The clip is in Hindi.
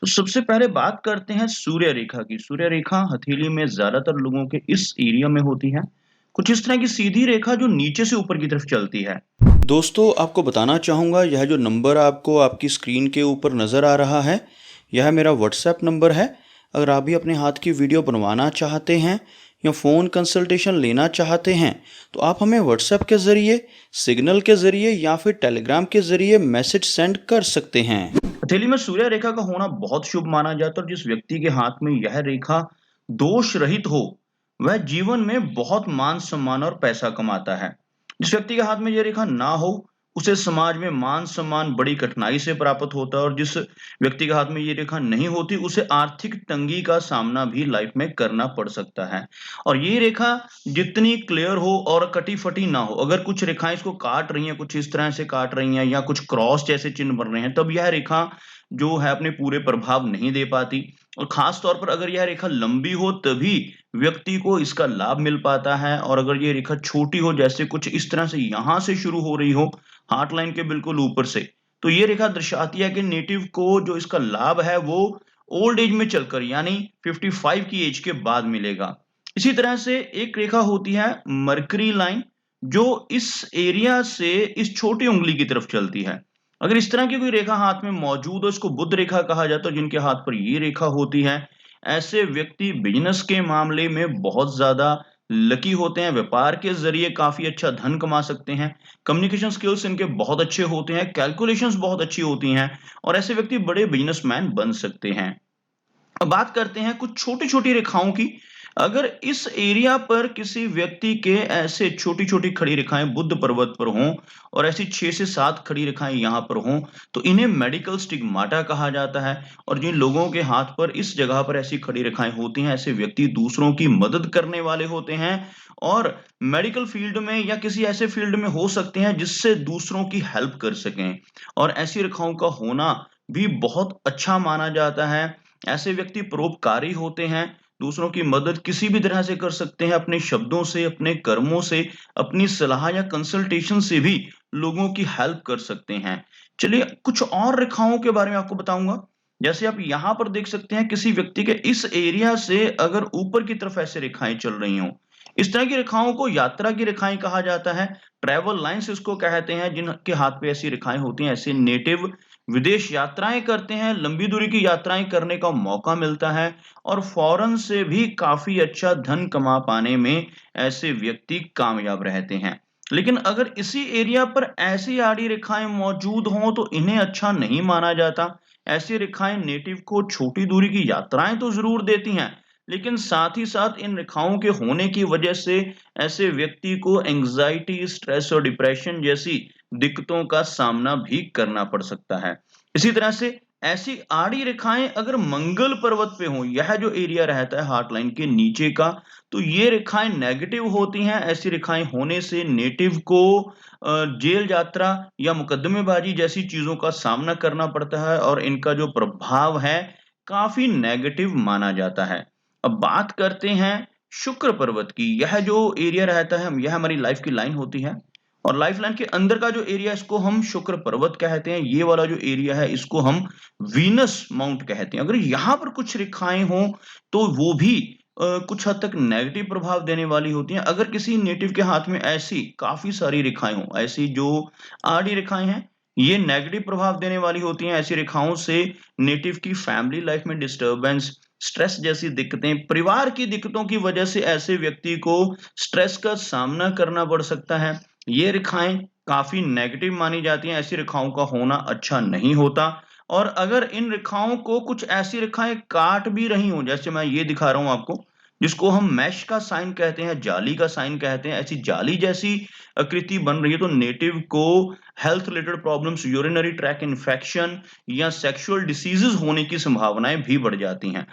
तो सबसे पहले बात करते हैं सूर्य रेखा की। सूर्य रेखा हथेली में ज़्यादातर लोगों के इस एरिया में होती है। कुछ इस तरह की सीधी रेखा जो नीचे से ऊपर की तरफ चलती है। दोस्तों आपको बताना चाहूँगा यह जो नंबर आपको आपकी स्क्रीन के ऊपर नज़र आ रहा है यह मेरा व्हाट्सएप नंबर है। अगर आप भी अपने हाथ की वीडियो बनवाना चाहते हैं या फ़ोन कंसल्टेशन लेना चाहते हैं तो आप हमें व्हाट्सएप के ज़रिए, सिग्नल के ज़रिए या फिर टेलीग्राम के ज़रिए मैसेज सेंड कर सकते हैं। हथेली में सूर्य रेखा का होना बहुत शुभ माना जाता है और जिस व्यक्ति के हाथ में यह रेखा दोष रहित हो, वह जीवन में बहुत मान सम्मान और पैसा कमाता है। जिस व्यक्ति के हाथ में यह रेखा ना हो, उसे समाज में मान सम्मान बड़ी कठिनाई से प्राप्त होता है और जिस व्यक्ति के हाथ में ये रेखा नहीं होती, उसे आर्थिक तंगी का सामना भी लाइफ में करना पड़ सकता है। और ये रेखा जितनी क्लियर हो और कटी-फटी ना हो, अगर कुछ रेखाएँ इसको काट रही हैं, कुछ इस तरह से काट रही हैं या कुछ क्रॉस जैसे चिन्ह बन रहे हैं, तब यह रेखा जो है अपने पूरे प्रभाव नहीं दे पाती। और खास तौर पर अगर यह रेखा लंबी हो तभी व्यक्ति को इसका लाभ मिल पाता है और अगर ये रेखा छोटी हो जैसे कुछ इस तरह से यहाँ से शुरू हो रही हो, हार्ट लाइन के बिल्कुल ऊपर से, तो ये रेखा दर्शाती है कि नेटिव को जो इसका लाभ है वो ओल्ड एज में चलकर यानी 55 की एज के बाद मिलेगा। इसी तरह से एक रेखा होती है मरकरी लाइन जो इस एरिया से इस छोटी उंगली की तरफ चलती है। अगर इस तरह की कोई रेखा हाथ में मौजूद हो, इसको बुध रेखा कहा जाता है, जिनके हाथ पर ये रेखा होती है, ऐसे व्यक्ति बिज़नेस के मामले में बहुत ज़्यादा लकी होते हैं, व्यापार के ज़रिए काफ़ी अच्छा धन कमा सकते हैं, कम्युनिकेशन स्किल्स इनके बहुत अच्छे होते हैं, कैलकुलेशंस बहुत अच्छी होती हैं और ऐसे व्यक्ति बड़े बिज़नेसमैन बन सकते हैं। अब बात करते हैं कुछ छोटी-छोटी रेखाओं की। अगर इस एरिया पर किसी व्यक्ति के ऐसे छोटी-छोटी खड़ी रेखाएँ बुध पर्वत पर हों और ऐसी 6 से 7 खड़ी रेखाएँ यहाँ पर हों, तो इन्हें मेडिकल स्टिग्माटा कहा जाता है और जिन लोगों के हाथ पर इस जगह पर ऐसी खड़ी रेखाएँ होती हैं, ऐसे व्यक्ति दूसरों की मदद करने वाले होते हैं और मेडिकल फील्ड में या किसी ऐसे फील्ड में हो सकते हैं जिससे दूसरों की हेल्प कर सकें और ऐसी रेखाओं का होना भी बहुत अच्छा माना जाता है। ऐसे व्यक्ति परोपकारी होते हैं, दूसरों की मदद किसी भी तरह से कर सकते हैं, अपने शब्दों से, अपने कर्मों से, अपनी सलाह या कंसल्टेशन से भी लोगों की हेल्प कर सकते हैं। चलिए कुछ और रेखाओं के बारे में आपको बताऊँगा। जैसे आप यहाँ पर देख सकते हैं किसी व्यक्ति के इस एरिया से अगर ऊपर की तरफ ऐसे रेखाएँ चल रही हों, इस तरह की रेखाओं को यात्रा की रेखाएँ कहा जाता है, ट्रैवल लाइन्स इसको कहते हैं, जिनके हाथ पे ऐसी रेखाएँ होती हैं, ऐसे नेटिव विदेश यात्राएँ करते हैं, लंबी दूरी की यात्राएँ करने का मौका मिलता है और फ़ॉरेन से भी काफ़ी अच्छा धन कमा पाने में ऐसे व्यक्ति कामयाब रहते हैं। लेकिन अगर इसी एरिया पर ऐसी आड़ी रेखाएँ मौजूद हों तो इन्हें अच्छा नहीं माना जाता। ऐसी रेखाएँ नेटिव को छोटी दूरी की यात्राएँ तो ज़रूर देती हैं, लेकिन साथ ही साथ इन रेखाओं के होने की वजह से ऐसे व्यक्ति को एंग्ज़ायटी, स्ट्रेस और डिप्रेशन जैसी दिक्कतों का सामना भी करना पड़ सकता है। इसी तरह से ऐसी आड़ी रेखाएँ अगर मंगल पर्वत पे हों, यह जो एरिया रहता है हार्ट लाइन के नीचे का, तो ये रेखाएँ नेगेटिव होती हैं। ऐसी रेखाएँ होने से नेटिव को जेल यात्रा या मुकदमेबाजी जैसी चीज़ों का सामना करना पड़ता है और इनका जो प्रभाव है, काफ़ी नेगेटिव माना जाता है। अब बात करते हैं शुक्र पर्वत की। यह जो एरिया रहता है, यह हमारी लाइफ़ की लाइन होती है और लाइफ़लाइन के अंदर का जो एरिया है इसको हम शुक्र पर्वत कहते हैं। ये वाला जो एरिया है इसको हम वीनस माउंट कहते हैं। अगर यहाँ पर कुछ रेखाएँ हों तो वो भी कुछ हद तक नेगेटिव प्रभाव देने वाली होती हैं। अगर किसी नेटिव के हाथ में ऐसी काफ़ी सारी रेखाएँ हों, ऐसी जो आड़ी रेखाएँ हैं, ये नेगेटिव प्रभाव देने वाली होती हैं। ऐसी रेखाओं से नेटिव की फैमिली लाइफ़ में डिस्टर्बेंस, स्ट्रेस जैसी दिक्कतें, परिवार की दिक्कतों की वजह से ऐसे व्यक्ति को स्ट्रेस का सामना करना पड़ सकता है। ये रेखाएँ काफ़ी नेगेटिव मानी जाती हैं, ऐसी रेखाओं का होना अच्छा नहीं होता और अगर इन रेखाओं को कुछ ऐसी रेखाएँ काट भी रही हों, जैसे मैं ये दिखा रहा हूँ आपको, जिसको हम मैश का साइन कहते हैं, जाली का साइन कहते हैं, ऐसी जाली जैसी आकृति बन रही है तो नेटिव को health related problems, urinary track infection या सेक्सुअल डिसीज़ेज़ होने की संभावनाएँ भी बढ़ जाती हैं।